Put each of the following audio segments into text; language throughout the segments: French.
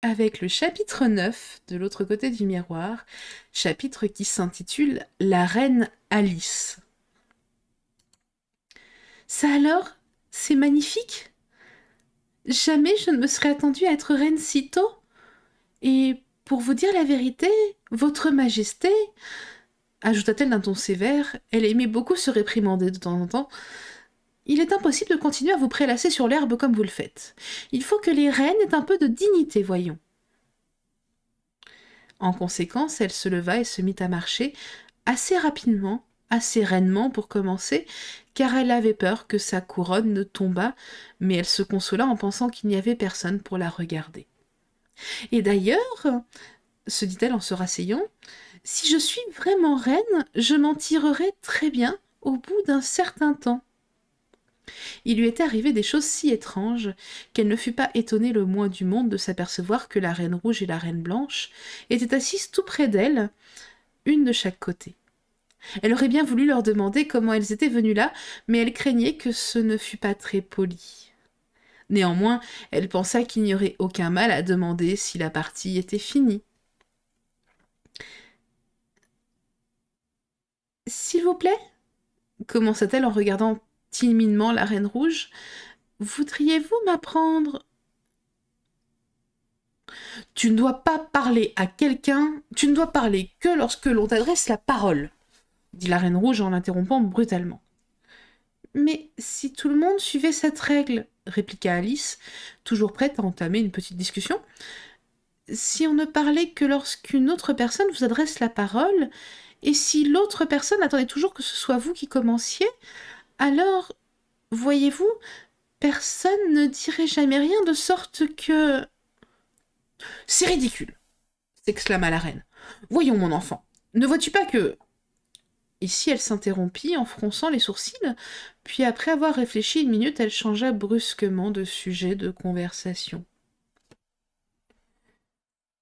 avec le chapitre 9 de l'autre côté du miroir, chapitre qui s'intitule La reine Alice. Ça alors, c'est magnifique. Jamais je ne me serais attendue à être reine si tôt. Et pour vous dire la vérité, votre majesté, ajouta-t-elle d'un ton sévère, elle aimait beaucoup se réprimander de temps en temps, il est impossible de continuer à vous prélasser sur l'herbe comme vous le faites. Il faut que les reines aient un peu de dignité, voyons. En conséquence, elle se leva et se mit à marcher, assez rapidement, assez rainement pour commencer, car elle avait peur que sa couronne ne tombât, mais elle se consola en pensant qu'il n'y avait personne pour la regarder. Et d'ailleurs, se dit-elle en se rasseyant, si je suis vraiment reine, je m'en tirerai très bien au bout d'un certain temps. Il lui était arrivé des choses si étranges qu'elle ne fut pas étonnée le moins du monde de s'apercevoir que la reine rouge et la reine blanche étaient assises tout près d'elle, une de chaque côté. Elle aurait bien voulu leur demander comment elles étaient venues là, mais elle craignait que ce ne fût pas très poli. Néanmoins, elle pensa qu'il n'y aurait aucun mal à demander si la partie était finie. « S'il vous plaît ?» commença-t-elle en regardant timidement la reine rouge. « Voudriez-vous m'apprendre... » Tu ne dois pas parler à quelqu'un, tu ne dois parler que lorsque l'on t'adresse la parole, dit la reine rouge en l'interrompant brutalement. Mais si tout le monde suivait cette règle, répliqua Alice, toujours prête à entamer une petite discussion, si on ne parlait que lorsqu'une autre personne vous adresse la parole, et si l'autre personne attendait toujours que ce soit vous qui commenciez, alors, voyez-vous, personne ne dirait jamais rien de sorte que... C'est ridicule, s'exclama la reine. Voyons, mon enfant, ne vois-tu pas que... Ici, elle s'interrompit en fronçant les sourcils, puis après avoir réfléchi une minute, elle changea brusquement de sujet de conversation.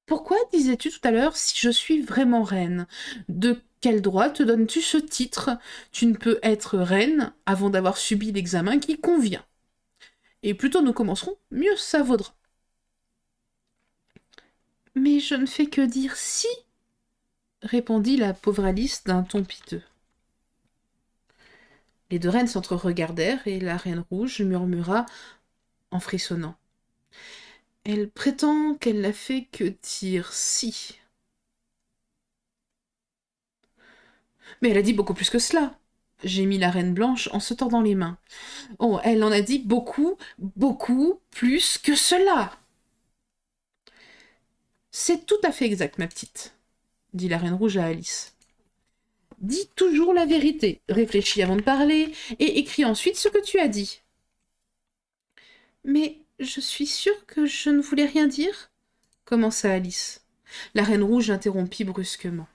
Pourquoi disais-tu tout à l'heure si je suis vraiment reine? De quel droit te donnes-tu ce titre? Tu ne peux être reine avant d'avoir subi l'examen qui convient. Et plus tôt nous commencerons, mieux ça vaudra. Mais je ne fais que dire si, répondit la pauvre Alice d'un ton piteux. Les deux reines s'entre-regardèrent et la reine rouge murmura en frissonnant. Elle prétend qu'elle n'a fait que dire si. Mais elle a dit beaucoup plus que cela, gémit la reine blanche en se tordant les mains. Oh, elle en a dit beaucoup, beaucoup plus que cela. C'est tout à fait exact, ma petite, dit la reine rouge à Alice. Dis toujours la vérité, réfléchis avant de parler, et écris ensuite ce que tu as dit. Mais je suis sûre que je ne voulais rien dire, commença Alice. La reine rouge l'interrompit brusquement.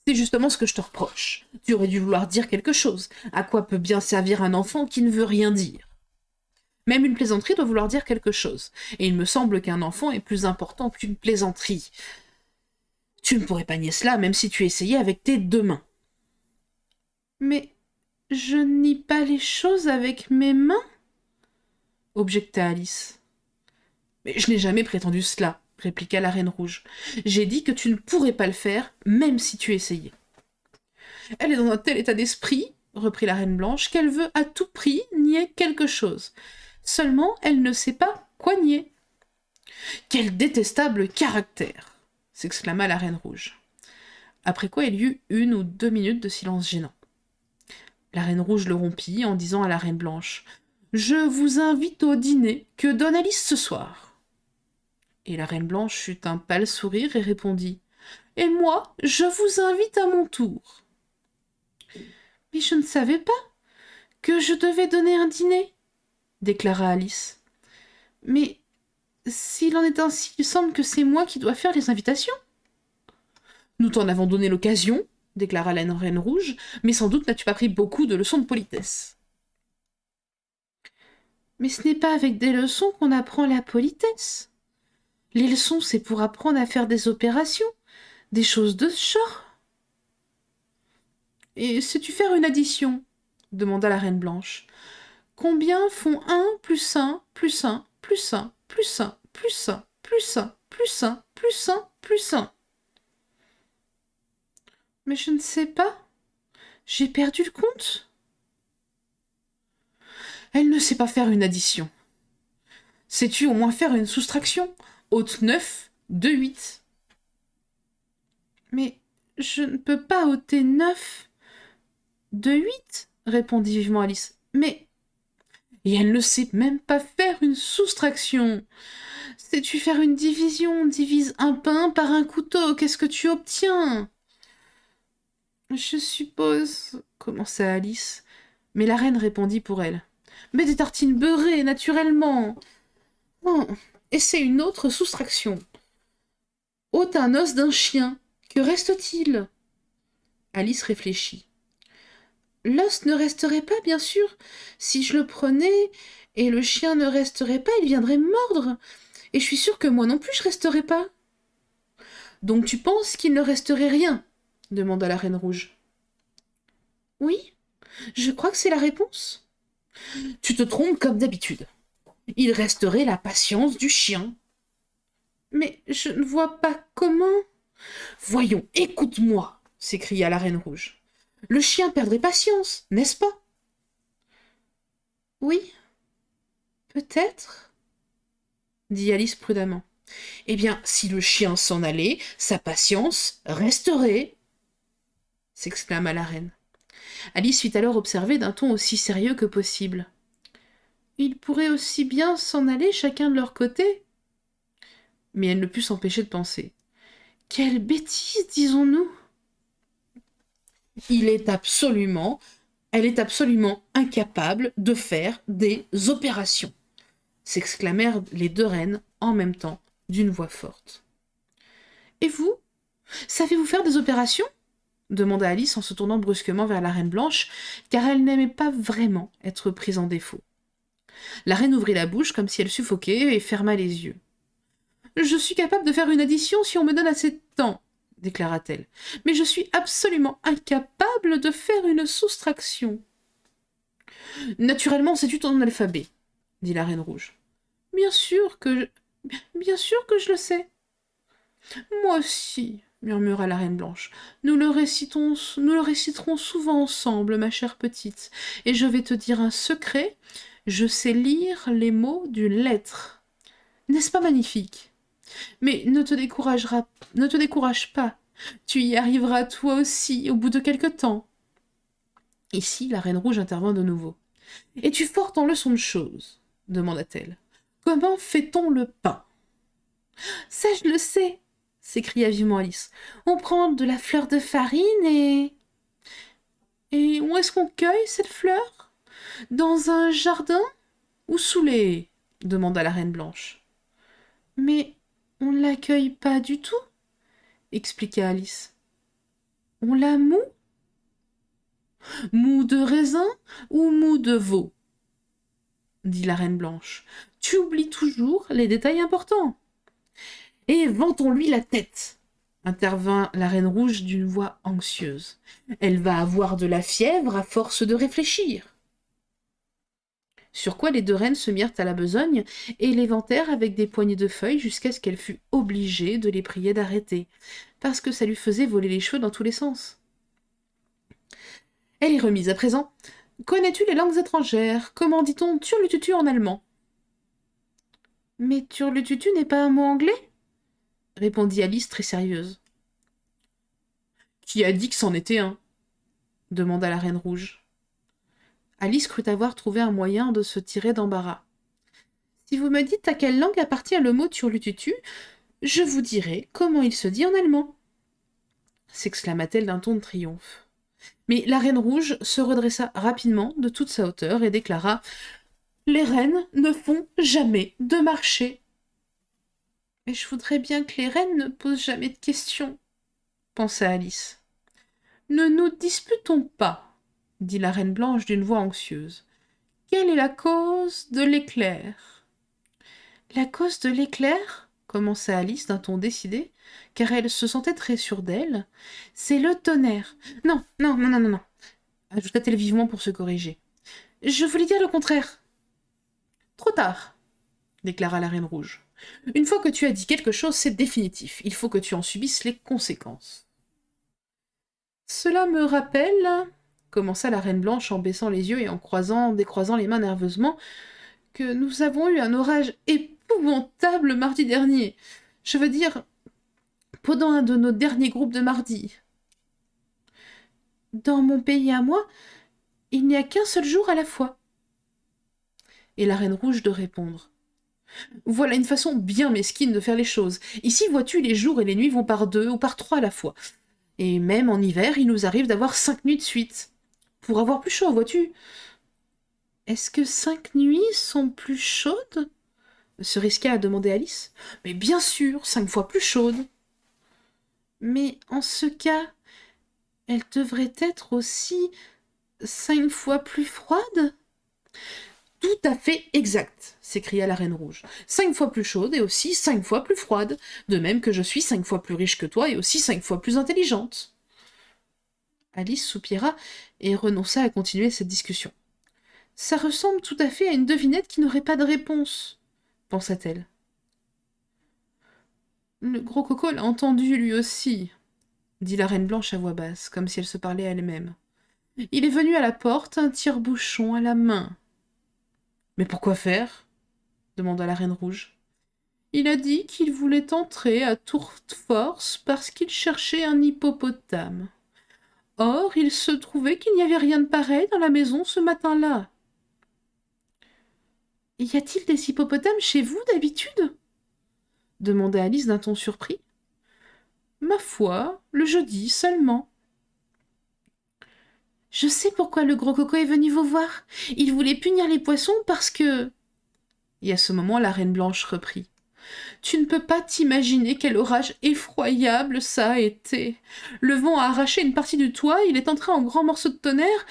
C'est justement ce que je te reproche. Tu aurais dû vouloir dire quelque chose. À quoi peut bien servir un enfant qui ne veut rien dire? Même une plaisanterie doit vouloir dire quelque chose, et il me semble qu'un enfant est plus important qu'une plaisanterie. Tu ne pourrais pas nier cela, même si tu essayais avec tes deux mains. Mais je nie pas les choses avec mes mains, objecta Alice. Mais je n'ai jamais prétendu cela, répliqua la reine rouge. J'ai dit que tu ne pourrais pas le faire, même si tu essayais. Elle est dans un tel état d'esprit, reprit la reine blanche, qu'elle veut à tout prix nier quelque chose. Seulement, elle ne sait pas quoi nier. Quel détestable caractère, s'exclama la reine rouge. Après quoi il y eut 1 ou 2 minutes de silence gênant. La reine rouge le rompit en disant à la reine blanche « Je vous invite au dîner que donne Alice ce soir. » Et la reine blanche eut un pâle sourire et répondit « Et moi, je vous invite à mon tour. » « Mais je ne savais pas que je devais donner un dîner, » déclara Alice. « Mais s'il en est ainsi, il semble que c'est moi qui dois faire les invitations. »« Nous t'en avons donné l'occasion, » déclara la reine rouge, « mais sans doute n'as-tu pas pris beaucoup de leçons de politesse. »« Mais ce n'est pas avec des leçons qu'on apprend la politesse. Les leçons, c'est pour apprendre à faire des opérations, des choses de ce genre. »« Et sais-tu faire une addition ?» demanda la reine blanche. « Combien font 1 plus 1 plus 1 plus 1 plus 1 plus 1 plus 1 +1, +1, +1. Mais je ne sais pas. J'ai perdu le compte. Elle ne sait pas faire une addition. Sais-tu au moins faire une soustraction? Ôte 9 de 8. Mais je ne peux pas ôter 9 de 8, répondit vivement Alice. Mais... Et elle ne sait même pas faire une soustraction. Sais-tu faire une division? Divise un pain par un couteau. Qu'est-ce que tu obtiens? Je suppose, commença Alice, mais la reine répondit pour elle. Mais des tartines beurrées, naturellement. Oh, essaie une autre soustraction. Ôte un os d'un chien. Que reste-t-il? Alice réfléchit. L'os ne resterait pas, bien sûr. Si je le prenais, et le chien ne resterait pas, il viendrait me mordre. Et je suis sûre que moi non plus je resterais pas. Donc tu penses qu'il ne resterait rien? Demanda la reine rouge. Oui, je crois que c'est la réponse. Tu te trompes comme d'habitude. Il resterait la patience du chien. Mais je ne vois pas comment. Voyons, écoute-moi, s'écria la reine rouge. Le chien perdrait patience, n'est-ce pas? Oui, peut-être, dit Alice prudemment. Eh bien, si le chien s'en allait, sa patience resterait, s'exclama la reine. Alice fit alors observer d'un ton aussi sérieux que possible. Ils pourraient aussi bien s'en aller chacun de leur côté. Mais elle ne put s'empêcher de penser. Quelle bêtise, disons-nous. Elle est absolument incapable de faire des opérations, s'exclamèrent les deux reines en même temps, d'une voix forte. Et vous? Savez-vous faire des opérations? Demanda Alice en se tournant brusquement vers la reine blanche, car elle n'aimait pas vraiment être prise en défaut. La reine ouvrit la bouche comme si elle suffoquait et ferma les yeux. « Je suis capable de faire une addition si on me donne assez de temps, » déclara-t-elle, « mais je suis absolument incapable de faire une soustraction. »« Naturellement, sais-tu ton alphabet, » dit la reine rouge. « Bien sûr que je le sais. »« Moi aussi, » murmura la reine blanche. « Nous le réciterons souvent ensemble, ma chère petite, et je vais te dire un secret, je sais lire les mots d'une lettre. N'est-ce pas magnifique? Mais ne te décourage pas, tu y arriveras toi aussi, au bout de quelque temps. » Ici, la reine rouge intervint de nouveau. « Es-tu forte en leçons de choses ?» demanda-t-elle. « Comment fait-on le pain ?»« Ça, je le sais !» s'écria vivement Alice. « On prend de la fleur de farine et... »« Et où est-ce qu'on cueille cette fleur? Dans un jardin ou sous les... » demanda la reine blanche. « Mais on ne la cueille pas du tout, » expliqua Alice. « On la moud? Mou de raisin ou mou de veau? Dit la reine blanche. Tu oublies toujours les détails importants. Et vantons-lui la tête, intervint la reine rouge d'une voix anxieuse. Elle va avoir de la fièvre à force de réfléchir. Sur quoi les deux reines se mirent à la besogne et l'éventèrent avec des poignées de feuilles jusqu'à ce qu'elle fût obligée de les prier d'arrêter, parce que ça lui faisait voler les cheveux dans tous les sens. Elle est remise à présent. Connais-tu les langues étrangères? Comment dit-on turlututu en allemand? Mais turlututu n'est pas un mot anglais? Répondit Alice très sérieuse. Qui a dit que c'en était un? Demanda la reine rouge. Alice crut avoir trouvé un moyen de se tirer d'embarras. Si vous me dites à quelle langue appartient le mot turlututu, je vous dirai comment il se dit en allemand, s'exclama-t-elle d'un ton de triomphe. Mais la reine rouge se redressa rapidement de toute sa hauteur et déclara « Les reines ne font jamais de marché. » « Mais je voudrais bien que les reines ne posent jamais de questions, » pensa Alice. « Ne nous disputons pas, » dit la reine blanche d'une voix anxieuse. « Quelle est la cause de l'éclair? » La cause de l'éclair, commença Alice d'un ton décidé, car elle se sentait très sûre d'elle, c'est le tonnerre. Non, ajouta-t-elle vivement pour se corriger. Je voulais dire le contraire. Trop tard, déclara la reine rouge. Une fois que tu as dit quelque chose, c'est définitif. Il faut que tu en subisses les conséquences. Cela me rappelle, commença la Reine Blanche en baissant les yeux et en décroisant les mains nerveusement, que nous avons eu un orage épouvantable mardi dernier. Je veux dire, pendant un de nos derniers groupes de mardi. Dans mon pays à moi, il n'y a qu'un seul jour à la fois. Et la Reine Rouge de répondre. Voilà une façon bien mesquine de faire les choses. Ici, vois-tu, les jours et les nuits vont par 2 ou par 3 à la fois. Et même en hiver, il nous arrive d'avoir 5 nuits de suite. Pour avoir plus chaud, vois-tu. Est-ce que 5 nuits sont plus chaudes se risqua à demander Alice. Mais bien sûr, 5 fois plus chaudes. Mais en ce cas, elles devraient être aussi 5 fois plus froides? Tout à fait exact, s'écria la Reine Rouge. 5 fois plus chaude et aussi 5 fois plus froide, de même que je suis 5 fois plus riche que toi et aussi 5 fois plus intelligente. Alice soupira et renonça à continuer cette discussion. Ça ressemble tout à fait à une devinette qui n'aurait pas de réponse, pensa-t-elle. Le gros coco l'a entendu lui aussi, dit la Reine Blanche à voix basse, comme si elle se parlait à elle-même. Il est venu à la porte, un tire-bouchon à la main. Mais pourquoi faire? Demanda la Reine Rouge. Il a dit qu'il voulait entrer à toute force parce qu'il cherchait un hippopotame. Or, il se trouvait qu'il n'y avait rien de pareil dans la maison ce matin-là. Y a-t-il des hippopotames chez vous d'habitude? Demanda Alice d'un ton surpris. Ma foi, le jeudi seulement. Je sais pourquoi le gros coco est venu vous voir. Il voulait punir les poissons parce que... Et à ce moment, la Reine Blanche reprit. Tu ne peux pas t'imaginer quel orage effroyable ça a été. Le vent a arraché une partie du toit, il est entré en grands morceaux de tonnerre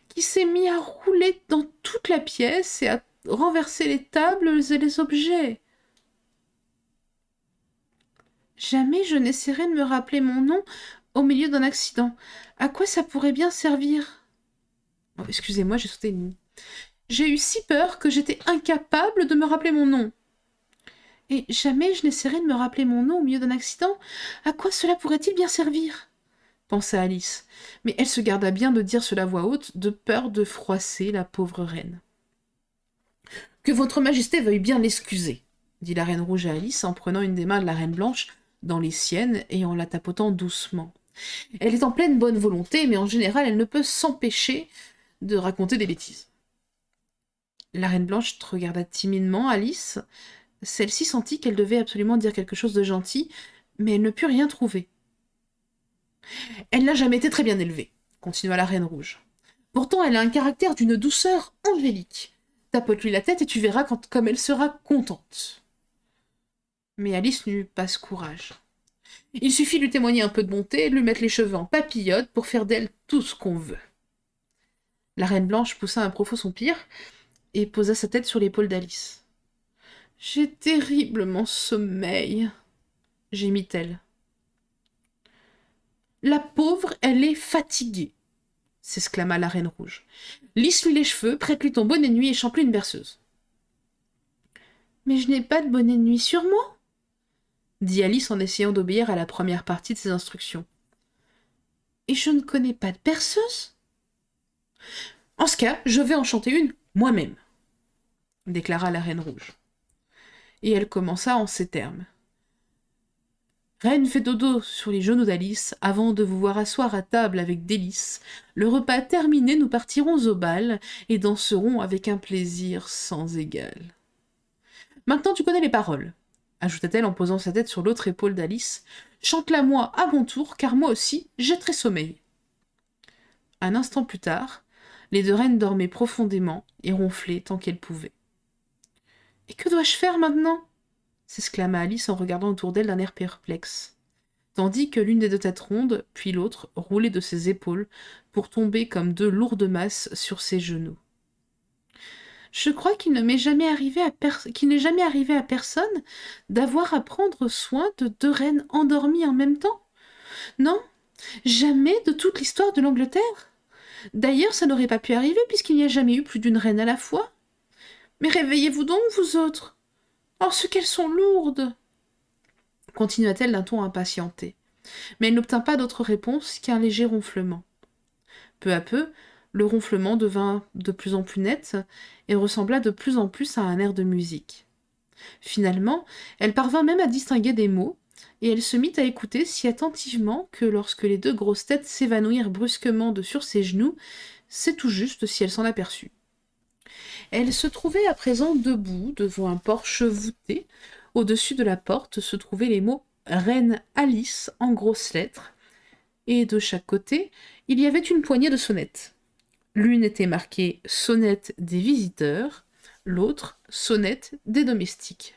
qui s'est mis à rouler dans toute la pièce et à renverser les tables et les objets. Jamais je n'essaierai de me rappeler mon nom au milieu d'un accident. À quoi ça pourrait bien servir? Oh, excusez-moi, j'ai sauté une... J'ai eu si peur que j'étais incapable de me rappeler mon nom. Et jamais je n'essaierai de me rappeler mon nom au milieu d'un accident. À quoi cela pourrait-il bien servir? Pensa Alice, mais elle se garda bien de dire cela à voix haute, de peur de froisser la pauvre reine. Que votre majesté veuille bien l'excuser, dit la Reine Rouge à Alice en prenant une des mains de la Reine Blanche dans les siennes et en la tapotant doucement. Elle est en pleine bonne volonté, mais en général elle ne peut s'empêcher de raconter des bêtises. La Reine Blanche regarda timidement Alice. Celle-ci sentit qu'elle devait absolument dire quelque chose de gentil, mais elle ne put rien trouver. Elle n'a jamais été très bien élevée, continua la Reine Rouge. Pourtant elle a un caractère d'une douceur angélique. Tapote-lui la tête et tu verras comme elle sera contente. Mais Alice n'eut pas ce courage. Il suffit de lui témoigner un peu de bonté et de lui mettre les cheveux en papillotes pour faire d'elle tout ce qu'on veut. La Reine Blanche poussa un profond soupir et posa sa tête sur l'épaule d'Alice. « J'ai terriblement sommeil, gémit-elle. « La pauvre, elle est fatiguée, s'exclama la Reine Rouge. Lisse-lui les cheveux, prête-lui ton bonnet de nuit et chante-lui une berceuse. Mais je n'ai pas de bonnet de nuit sur moi, dit Alice en essayant d'obéir à la première partie de ses instructions. Et je ne connais pas de berceuse. En ce cas, je vais en chanter une moi-même, déclara la Reine Rouge. Et elle commença en ces termes. Reine fait dodo sur les genoux d'Alice, avant de vous voir asseoir à table avec délices. Le repas terminé, nous partirons au bal et danserons avec un plaisir sans égal. Maintenant tu connais les paroles, ajouta-t-elle en posant sa tête sur l'autre épaule d'Alice. Chante-la moi à mon tour, car moi aussi j'ai très sommeil. Un instant plus tard, les deux reines dormaient profondément et ronflaient tant qu'elles pouvaient. Et que dois-je faire maintenant? S'exclama Alice en regardant autour d'elle d'un air perplexe, tandis que l'une des deux têtes rondes, puis l'autre, roulaient de ses épaules pour tomber comme deux lourdes masses sur ses genoux. Je crois qu'il n'est jamais arrivé à personne d'avoir à prendre soin de deux reines endormies en même temps. Non, jamais de toute l'histoire de l'Angleterre. D'ailleurs, ça n'aurait pas pu arriver puisqu'il n'y a jamais eu plus d'une reine à la fois. Mais réveillez-vous donc, vous autres. Oh, ce qu'elles sont lourdes !» continua-t-elle d'un ton impatienté. Mais elle n'obtint pas d'autre réponse qu'un léger ronflement. Peu à peu, le ronflement devint de plus en plus net et ressembla de plus en plus à un air de musique. Finalement, elle parvint même à distinguer des mots, et elle se mit à écouter si attentivement que lorsque les deux grosses têtes s'évanouirent brusquement de sur ses genoux, c'est tout juste si elle s'en aperçut. Elle se trouvait à présent debout devant un porche voûté. Au-dessus de la porte se trouvaient les mots Reine Alice en grosses lettres, et de chaque côté, il y avait une poignée de sonnettes. L'une était marquée Sonnette des visiteurs, l'autre Sonnette des domestiques.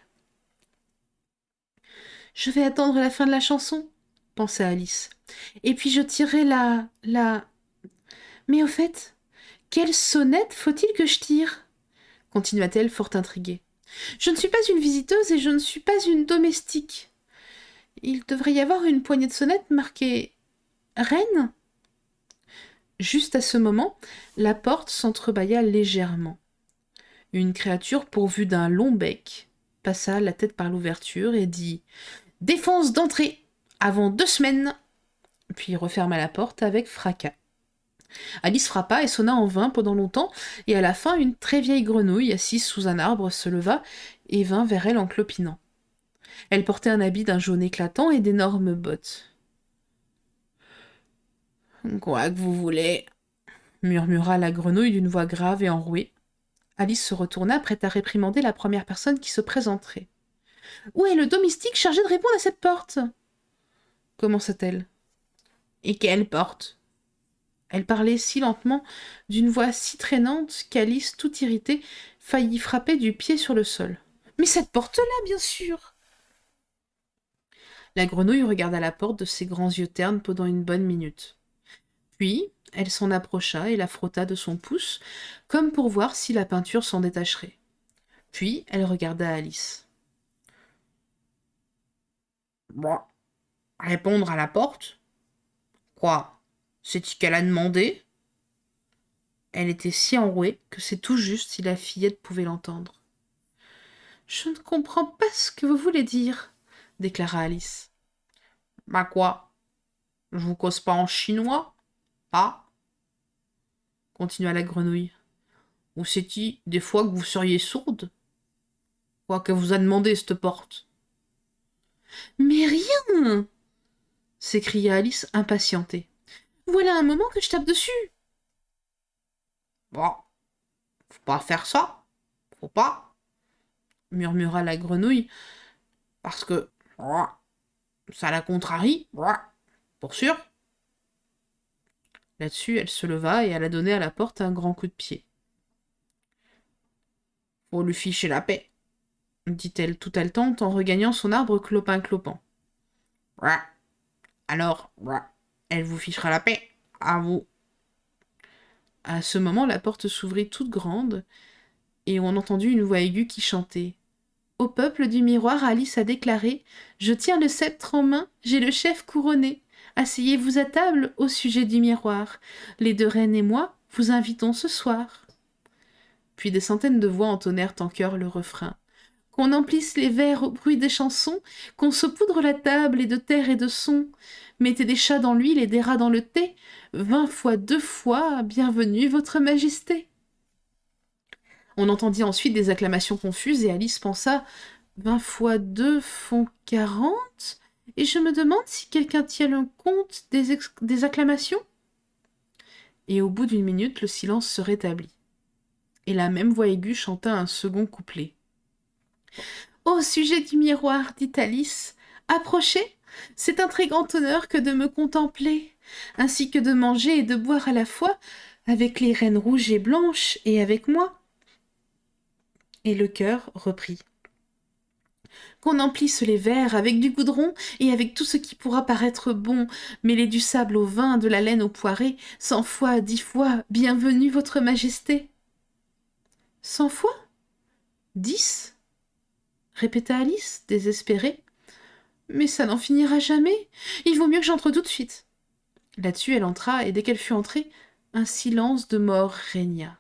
Je vais attendre la fin de la chanson, pensa Alice. Et puis je tirerai la... Mais au fait, quelle sonnette faut-il que je tire continua-t-elle fort intriguée. Je ne suis pas une visiteuse et je ne suis pas une domestique. Il devrait y avoir une poignée de sonnettes marquée Reine. Juste à ce moment, la porte s'entrebâilla légèrement. Une créature pourvue d'un long bec passa la tête par l'ouverture et dit « Défense d'entrée, avant 2 semaines !» puis referma la porte avec fracas. Alice frappa et sonna en vain pendant longtemps, et à la fin, une très vieille grenouille, assise sous un arbre, se leva et vint vers elle en clopinant. Elle portait un habit d'un jaune éclatant et d'énormes bottes. « Quoi que vous voulez » murmura la grenouille d'une voix grave et enrouée. Alice se retourna, prête à réprimander la première personne qui se présenterait. « Où est le domestique chargé de répondre à cette porte ?» commença-t-elle. « Et quelle porte ?» Elle parlait si lentement, d'une voix si traînante, qu'Alice, tout irritée, faillit frapper du pied sur le sol. « Mais cette porte-là, bien sûr !» La grenouille regarda la porte de ses grands yeux ternes pendant une bonne minute. Puis, elle s'en approcha et la frotta de son pouce, comme pour voir si la peinture s'en détacherait. Puis, elle regarda Alice. « Bon, répondre à la porte ? Quoi ? C'est-tu qu'elle a demandé ?» Elle était si enrouée que c'est tout juste si la fillette pouvait l'entendre. « Je ne comprends pas ce que vous voulez dire, » déclara Alice. « Bah quoi ? Je vous cause pas en chinois ? Ah ?» continua la grenouille. « Ou c'est-il des fois que vous seriez sourde ? Quoi que vous a demandé cette porte ? » « Mais rien !» s'écria Alice impatientée. « Voilà un moment que je tape dessus !»« Bon, faut pas faire ça, faut pas !» murmura la grenouille, « parce que ça la contrarie, pour sûr. » Là-dessus, elle se leva et alla donner à la porte un grand coup de pied. « Faut lui ficher la paix, » dit-elle tout haletante en regagnant son arbre clopin-clopant. « Alors, elle vous fichera la paix, à vous. » À ce moment, la porte s'ouvrit toute grande, et on entendit une voix aiguë qui chantait. « Au peuple du miroir, Alice a déclaré « Je tiens le sceptre en main, j'ai le chef couronné. Asseyez-vous à table au sujet du miroir. Les 2 reines et moi vous invitons ce soir. » Puis des centaines de voix entonnèrent en chœur le refrain. Qu'on emplisse les verres au bruit des chansons, qu'on saupoudre la table et de terre et de son. Mettez des chats dans l'huile et des rats dans le thé. 20 fois 2 fois, bienvenue votre majesté. On entendit ensuite des acclamations confuses et Alice pensa 20 fois 2 font 40, et je me demande si quelqu'un tient le compte des acclamations. Et au bout d'une minute, le silence se rétablit. Et la même voix aiguë chanta un second couplet. Au sujet du miroir, dit Alice, approchez, c'est un très grand honneur que de me contempler, ainsi que de manger et de boire à la fois, avec les reines rouges et blanches et avec moi. Et le chœur reprit. Qu'on emplisse les verres avec du goudron et avec tout ce qui pourra paraître bon, mêler du sable au vin, de la laine au poiré, 100 fois, 10 fois, bienvenue votre majesté. 100 fois 10 répéta Alice, désespérée. Mais ça n'en finira jamais. Il vaut mieux que j'entre tout de suite. Là-dessus, elle entra, et dès qu'elle fut entrée, un silence de mort régna.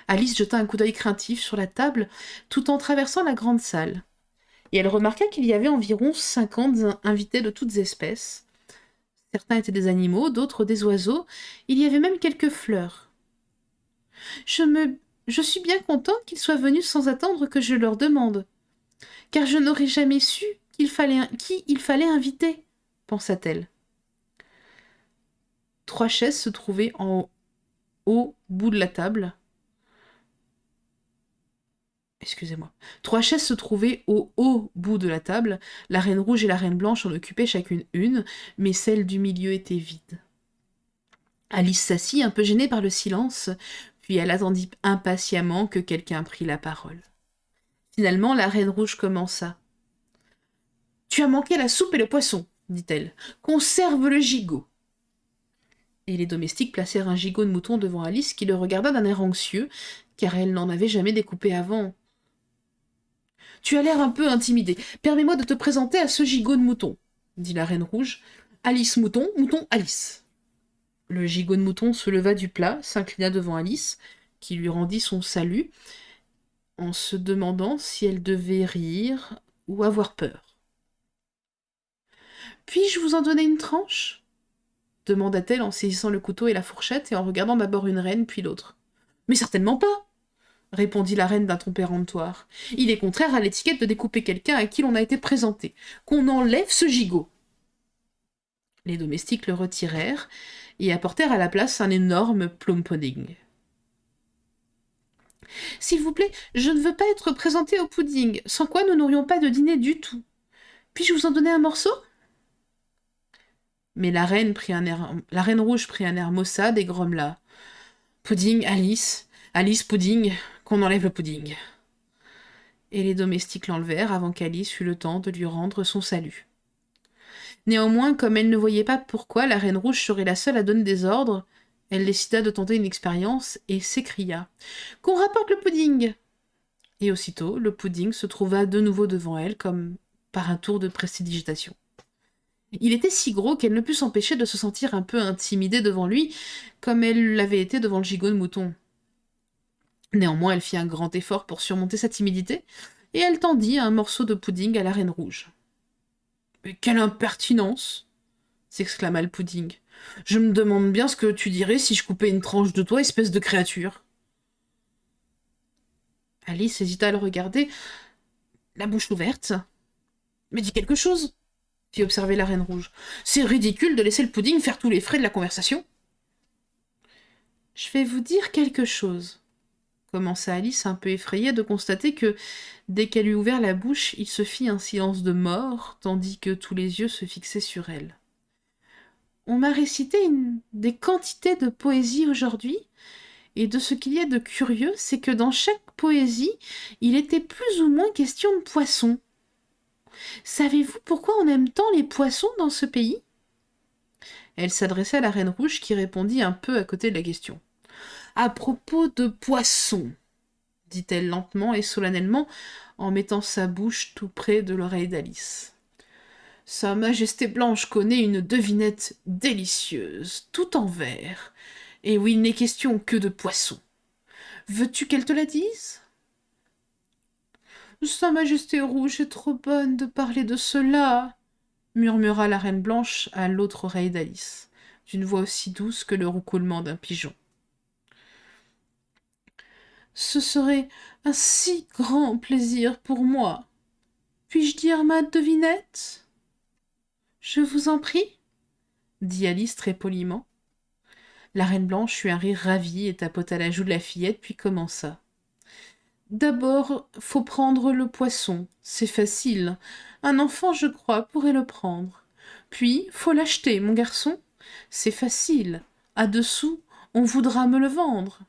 Alice jeta un coup d'œil craintif sur la table tout en traversant la grande salle. Et elle remarqua qu'il y avait environ 50 invités de toutes espèces. Certains étaient des animaux, d'autres des oiseaux. Il y avait même quelques fleurs. Je suis bien contente qu'ils soient venus sans attendre que je leur demande, car je n'aurais jamais su qui il fallait inviter, pensa-t-elle. 3 chaises se trouvaient en haut bout de la table. Excusez-moi. 3 chaises se trouvaient au haut bout de la table. La reine rouge et la reine blanche en occupaient chacune une, mais celle du milieu était vide. Alice s'assit, un peu gênée par le silence, puis elle attendit impatiemment que quelqu'un prît la parole. Finalement, la reine rouge commença. « Tu as manqué la soupe et le poisson, dit-elle. Conserve le gigot. » Et les domestiques placèrent un gigot de mouton devant Alice qui le regarda d'un air anxieux, car elle n'en avait jamais découpé avant. « Tu as l'air un peu intimidée. Permets-moi de te présenter à ce gigot de mouton, dit la reine rouge. Alice Mouton, Mouton Alice. Le gigot de mouton se leva du plat, s'inclina devant Alice, qui lui rendit son salut, en se demandant si elle devait rire ou avoir peur. « Puis-je vous en donner une tranche ?» demanda-t-elle en saisissant le couteau et la fourchette et en regardant d'abord une reine puis l'autre. « Mais certainement pas !» répondit la reine d'un ton péremptoire. « Il est contraire à l'étiquette de découper quelqu'un à qui l'on a été présenté. Qu'on enlève ce gigot !» Les domestiques le retirèrent et apportèrent à la place un énorme plum pudding. « S'il vous plaît, je ne veux pas être présentée au pudding, sans quoi nous n'aurions pas de dîner du tout. Puis-je vous en donner un morceau ?» Mais la reine rouge prit un air maussade et grommela. « Pudding, Alice, Alice, pudding, qu'on enlève le pudding. » Et les domestiques l'enlevèrent avant qu'Alice eût le temps de lui rendre son salut. Néanmoins, comme elle ne voyait pas pourquoi la reine rouge serait la seule à donner des ordres, elle décida de tenter une expérience et s'écria « Qu'on rapporte le pudding !» Et aussitôt, le pudding se trouva de nouveau devant elle, comme par un tour de prestidigitation. Il était si gros qu'elle ne put s'empêcher de se sentir un peu intimidée devant lui, comme elle l'avait été devant le gigot de mouton. Néanmoins, elle fit un grand effort pour surmonter sa timidité, et elle tendit un morceau de pudding à la reine rouge. « Mais quelle impertinence !» s'exclama le pudding. « Je me demande bien ce que tu dirais si je coupais une tranche de toi, espèce de créature. » Alice hésita à le regarder, la bouche ouverte. « Mais dis quelque chose !» fit observer la reine rouge. « C'est ridicule de laisser le pudding faire tous les frais de la conversation. »« Je vais vous dire quelque chose, » commença Alice, un peu effrayée de constater que, dès qu'elle eut ouvert la bouche, il se fit un silence de mort, tandis que tous les yeux se fixaient sur elle. « On m'a récité des quantités de poésie aujourd'hui, et de ce qu'il y a de curieux, c'est que dans chaque poésie, il était plus ou moins question de poissons. Savez-vous pourquoi on aime tant les poissons dans ce pays ?» Elle s'adressait à la reine rouge qui répondit un peu à côté de la question. « À propos de poissons, » dit-elle lentement et solennellement en mettant sa bouche tout près de l'oreille d'Alice. « Sa Majesté Blanche connaît une devinette délicieuse, tout en verre, et où il n'est question que de poissons. Veux-tu qu'elle te la dise ? » « Sa Majesté Rouge est trop bonne de parler de cela, » murmura la reine blanche à l'autre oreille d'Alice, d'une voix aussi douce que le roucoulement d'un pigeon. « Ce serait un si grand plaisir pour moi. Puis-je dire ma devinette ? » « Je vous en prie, » dit Alice très poliment. La reine blanche eut un rire ravi et tapota la joue de la fillette, puis commença. D'abord, faut prendre le poisson, c'est facile. Un enfant, je crois, pourrait le prendre. Puis, faut l'acheter, mon garçon. C'est facile. À 2 sous, on voudra me le vendre.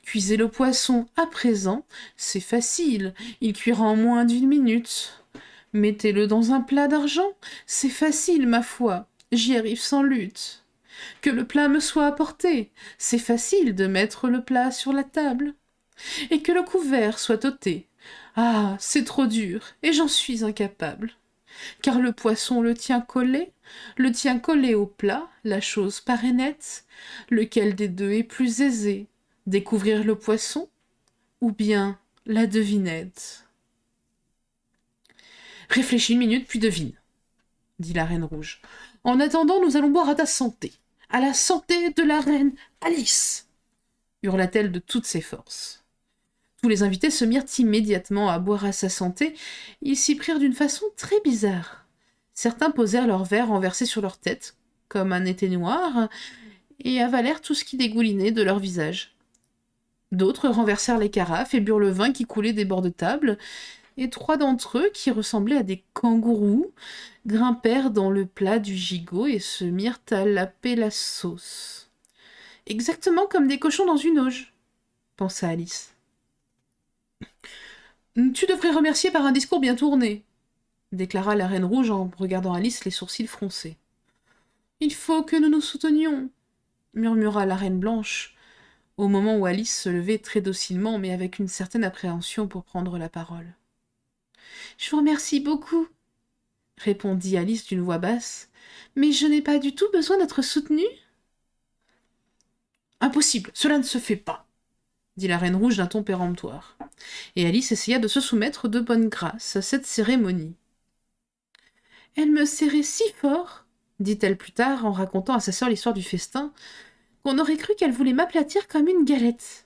Cuisez le poisson à présent, c'est facile. Il cuira en moins d'1 minute. Mettez-le dans un plat d'argent, c'est facile, ma foi. J'y arrive sans lutte. Que le plat me soit apporté, c'est facile de mettre le plat sur la table. Et que le couvert soit ôté. Ah, c'est trop dur, et j'en suis incapable. Car le poisson le tient collé au plat, la chose paraît nette. Lequel des deux est plus aisé, découvrir le poisson ou bien la devinette? Réfléchis une minute, puis devine, dit la Reine Rouge. En attendant, nous allons boire à ta santé, à la santé de la reine Alice, hurla-t-elle de toutes ses forces. Tous les invités se mirent immédiatement à boire à sa santé. Ils s'y prirent d'une façon très bizarre. Certains posèrent leurs verres renversés sur leur tête, comme un été noir, et avalèrent tout ce qui dégoulinait de leur visage. D'autres renversèrent les carafes et burent le vin qui coulait des bords de table, et 3 d'entre eux, qui ressemblaient à des kangourous, grimpèrent dans le plat du gigot et se mirent à laper la sauce. Exactement comme des cochons dans une auge, pensa Alice. Tu devrais remercier par un discours bien tourné, déclara la Reine Rouge en regardant Alice les sourcils froncés. Il faut que nous nous soutenions, murmura la Reine Blanche, au moment où Alice se levait très docilement, mais avec une certaine appréhension pour prendre la parole. Je vous remercie beaucoup, répondit Alice d'une voix basse, mais je n'ai pas du tout besoin d'être soutenue. Impossible, cela ne se fait pas, dit la Reine Rouge d'un ton péremptoire. Et Alice essaya de se soumettre de bonne grâce à cette cérémonie. Elle me serrait si fort, dit-elle plus tard en racontant à sa sœur l'histoire du festin, qu'on aurait cru qu'elle voulait m'aplatir comme une galette.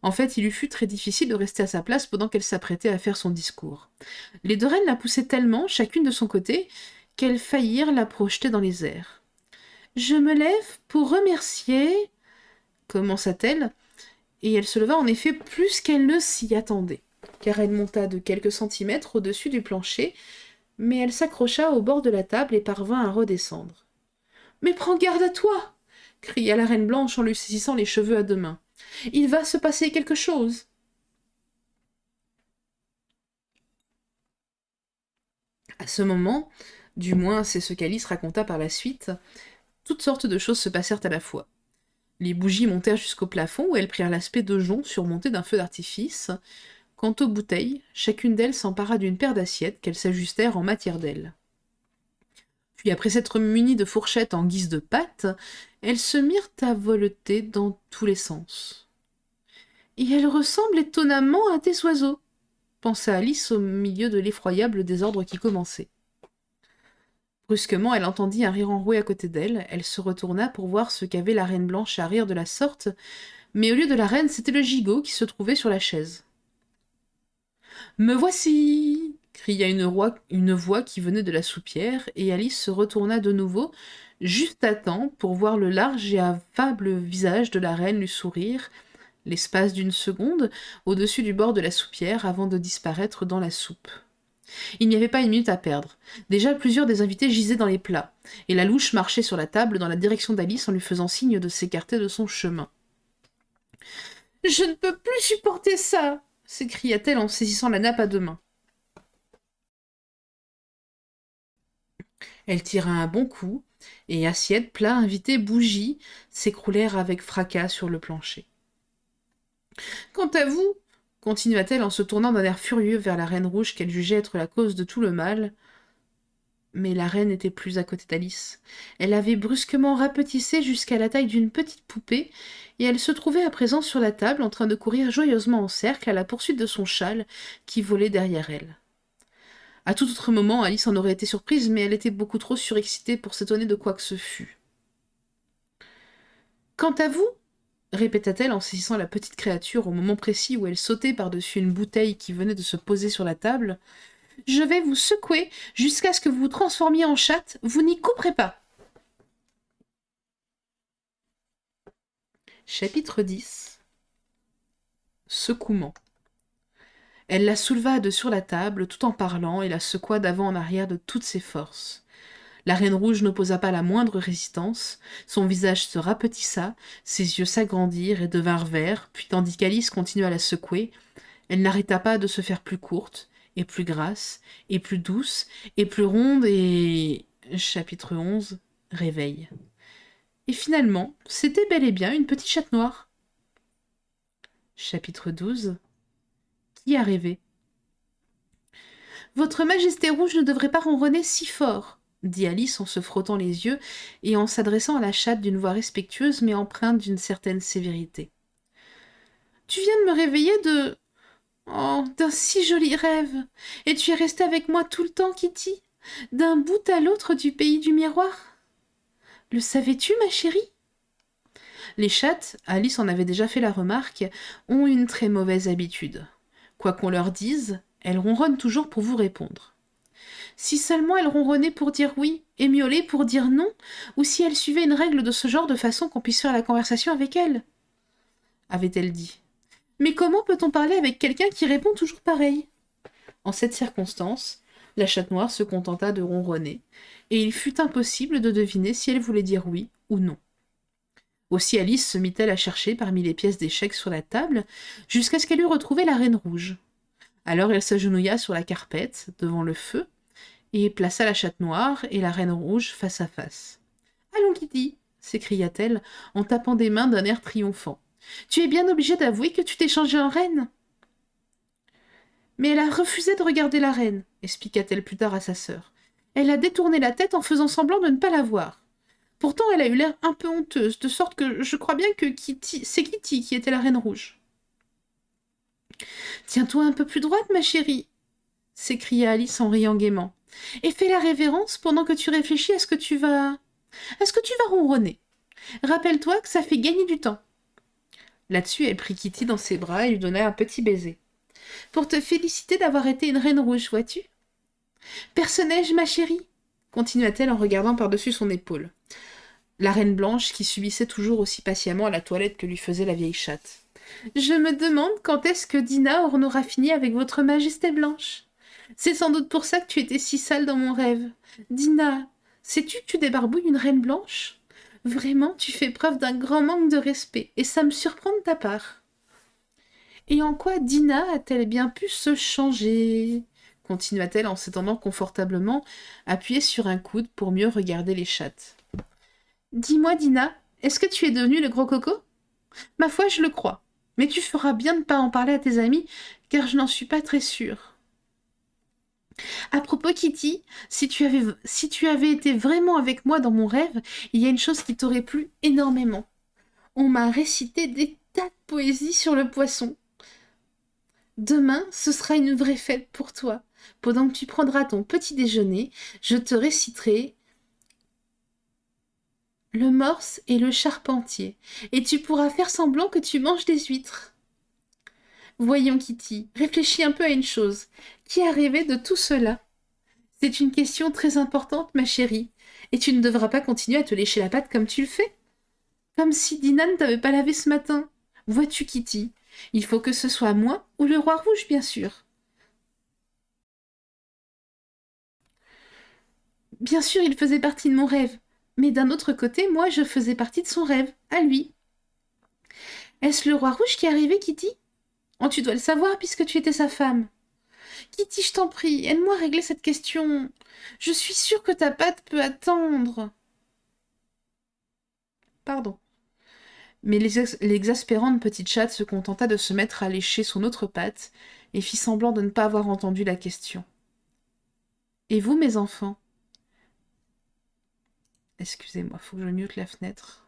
En fait, il lui fut très difficile de rester à sa place pendant qu'elle s'apprêtait à faire son discours. Les 2 reines la poussaient tellement, chacune de son côté, qu'elles faillirent la projeter dans les airs. « Je me lève pour remercier... » commença-t-elle, et elle se leva en effet plus qu'elle ne s'y attendait, car elle monta de quelques centimètres au-dessus du plancher, mais elle s'accrocha au bord de la table et parvint à redescendre. « Mais prends garde à toi !» cria la Reine Blanche en lui saisissant les cheveux à 2 mains. « Il va se passer quelque chose !» À ce moment, du moins c'est ce qu'Alice raconta par la suite, toutes sortes de choses se passèrent à la fois. Les bougies montèrent jusqu'au plafond où elles prirent l'aspect de joncs surmontés d'un feu d'artifice. Quant aux bouteilles, chacune d'elles s'empara d'une paire d'assiettes qu'elles s'ajustèrent en matière d'ailes. Puis après s'être munies de fourchettes en guise de pattes, elles se mirent à voleter dans tous les sens. « Et elles ressemblent étonnamment à des oiseaux, » pensa Alice au milieu de l'effroyable désordre qui commençait. Brusquement, elle entendit un rire enroué à côté d'elle. Elle se retourna pour voir ce qu'avait la Reine Blanche à rire de la sorte, mais au lieu de la reine, c'était le gigot qui se trouvait sur la chaise. « Me voici !» cria une voix qui venait de la soupière, et Alice se retourna de nouveau, juste à temps pour voir le large et affable visage de la reine lui sourire, l'espace d'une seconde, au-dessus du bord de la soupière, avant de disparaître dans la soupe. Il n'y avait pas une minute à perdre. Déjà, plusieurs des invités gisaient dans les plats, et la louche marchait sur la table dans la direction d'Alice en lui faisant signe de s'écarter de son chemin. « Je ne peux plus supporter ça !» s'écria-t-elle en saisissant la nappe à 2 mains. Elle tira un bon coup, et assiettes, plats, invités, bougies s'écroulèrent avec fracas sur le plancher. « Quant à vous, continua-t-elle en se tournant d'un air furieux vers la Reine Rouge qu'elle jugeait être la cause de tout le mal. Mais la reine n'était plus à côté d'Alice. Elle avait brusquement rapetissé jusqu'à la taille d'une petite poupée, et elle se trouvait à présent sur la table en train de courir joyeusement en cercle à la poursuite de son châle qui volait derrière elle. À tout autre moment, Alice en aurait été surprise, mais elle était beaucoup trop surexcitée pour s'étonner de quoi que ce fût. « Quant à vous, répéta-t-elle en saisissant la petite créature au moment précis où elle sautait par-dessus une bouteille qui venait de se poser sur la table, « je vais vous secouer jusqu'à ce que vous vous transformiez en chatte, vous n'y couperez pas. » Chapitre 10. Secouement. Elle la souleva de sur la table tout en parlant et la secoua d'avant en arrière de toutes ses forces. La Reine Rouge n'opposa pas la moindre résistance, son visage se rapetissa, ses yeux s'agrandirent et devinrent verts, puis tandis qu'Alice continua à la secouer, elle n'arrêta pas de se faire plus courte, et plus grasse, et plus douce, et plus ronde, et... Chapitre 11. Réveil. Et finalement, c'était bel et bien une petite chatte noire. Chapitre 12. Qui a rêvé? Votre Majesté Rouge ne devrait pas ronronner si fort, dit Alice en se frottant les yeux et en s'adressant à la chatte d'une voix respectueuse mais empreinte d'une certaine sévérité. Tu viens de me réveiller de... Oh, d'un si joli rêve. Et tu es restée avec moi tout le temps, Kitty, d'un bout à l'autre du pays du miroir. Le savais-tu, ma chérie? Les chattes, Alice en avait déjà fait la remarque, ont une très mauvaise habitude. Quoi qu'on leur dise, elles ronronnent toujours pour vous répondre. Si seulement elles ronronnaient pour dire oui, et miaulaient pour dire non, ou si elles suivaient une règle de ce genre de façon qu'on puisse faire la conversation avec elles, avait-elle dit. Mais comment peut-on parler avec quelqu'un qui répond toujours pareil? En cette circonstance, la chatte noire se contenta de ronronner, et il fut impossible de deviner si elle voulait dire oui ou non. Aussi Alice se mit-elle à chercher parmi les pièces d'échecs sur la table, jusqu'à ce qu'elle eût retrouvé la reine rouge. Alors elle s'agenouilla sur la carpette, devant le feu, et plaça la chatte noire et la reine rouge face à face. « Allons, Kitty !» s'écria-t-elle, en tapant des mains d'un air triomphant. « Tu es bien obligée d'avouer que tu t'es changée en reine !» Mais elle a refusé de regarder la reine, expliqua-t-elle plus tard à sa sœur. Elle a détourné la tête en faisant semblant de ne pas la voir. Pourtant, elle a eu l'air un peu honteuse, de sorte que je crois bien que c'est Kitty qui était la reine rouge. « Tiens-toi un peu plus droite, ma chérie !» s'écria Alice en riant gaiement. « Et fais la révérence pendant que tu réfléchis à ce que tu vas ronronner. Rappelle-toi que ça fait gagner du temps. » Là-dessus, elle prit Kitty dans ses bras et lui donna un petit baiser. « Pour te féliciter d'avoir été une reine rouge, vois-tu ? Personnage, ma chérie !» continua-t-elle en regardant par-dessus son épaule. La reine blanche qui subissait toujours aussi patiemment la toilette que lui faisait la vieille chatte. « Je me demande quand est-ce que Dina en aura fini avec votre majesté blanche. C'est sans doute pour ça que tu étais si sale dans mon rêve. Dina, sais-tu que tu débarbouilles une reine blanche? Vraiment, tu fais preuve d'un grand manque de respect, et ça me surprend de ta part. » « Et en quoi Dina a-t-elle bien pu se changer ?» continua-t-elle en s'étendant confortablement, appuyée sur un coude pour mieux regarder les chattes. « Dis-moi, Dina, est-ce que tu es devenue le gros coco? Ma foi, je le crois. Mais tu feras bien de ne pas en parler à tes amis, car je n'en suis pas très sûre. À propos, Kitty, si tu avais été vraiment avec moi dans mon rêve, il y a une chose qui t'aurait plu énormément. On m'a récité des tas de poésies sur le poisson. Demain, ce sera une vraie fête pour toi. Pendant que tu prendras ton petit déjeuner, je te réciterai le morse et le charpentier, et tu pourras faire semblant que tu manges des huîtres. Voyons, Kitty, réfléchis un peu à une chose. Qui a rêvé de tout cela? C'est une question très importante, ma chérie, et tu ne devras pas continuer à te lécher la patte comme tu le fais. Comme si Dina ne t'avait pas lavé ce matin. Vois-tu, Kitty, il faut que ce soit moi ou le roi rouge, bien sûr. Bien sûr, il faisait partie de mon rêve, mais d'un autre côté, moi, je faisais partie de son rêve, à lui. Est-ce le roi rouge qui est arrivé, Kitty? Oh, tu dois le savoir puisque tu étais sa femme. Kitty, je t'en prie, aide-moi à régler cette question. Je suis sûre que ta patte peut attendre. Pardon. Mais l'exaspérante petite chatte se contenta de se mettre à lécher son autre patte et fit semblant de ne pas avoir entendu la question. Et vous, mes enfants? Excusez-moi, faut que je mute la fenêtre.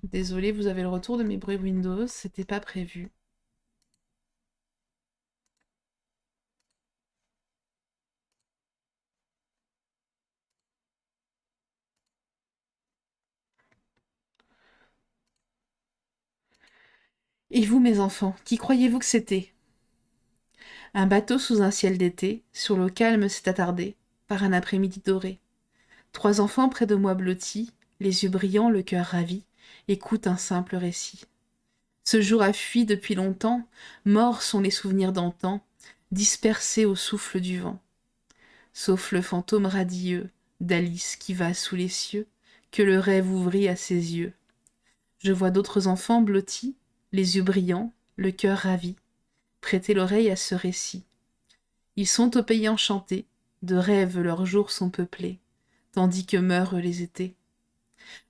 Désolée, vous avez le retour de mes bruits Windows, c'était pas prévu. Et vous, mes enfants, qui croyez-vous que c'était? Un bateau sous un ciel d'été, sur l'eau calme s'est attardé, par un après-midi doré. 3 enfants près de moi blottis, les yeux brillants, le cœur ravi, écoutent un simple récit. Ce jour a fui depuis longtemps, morts sont les souvenirs d'antan, dispersés au souffle du vent. Sauf le fantôme radieux d'Alice qui va sous les cieux, que le rêve ouvrit à ses yeux. Je vois d'autres enfants blottis, les yeux brillants, le cœur ravi, prêter l'oreille à ce récit. Ils sont au pays enchanté, de rêves leurs jours sont peuplés, tandis que meurent les étés.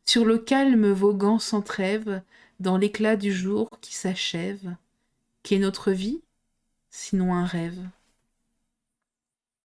Sur le calme voguant sans trêve, dans l'éclat du jour qui s'achève, qu'est notre vie, sinon un rêve?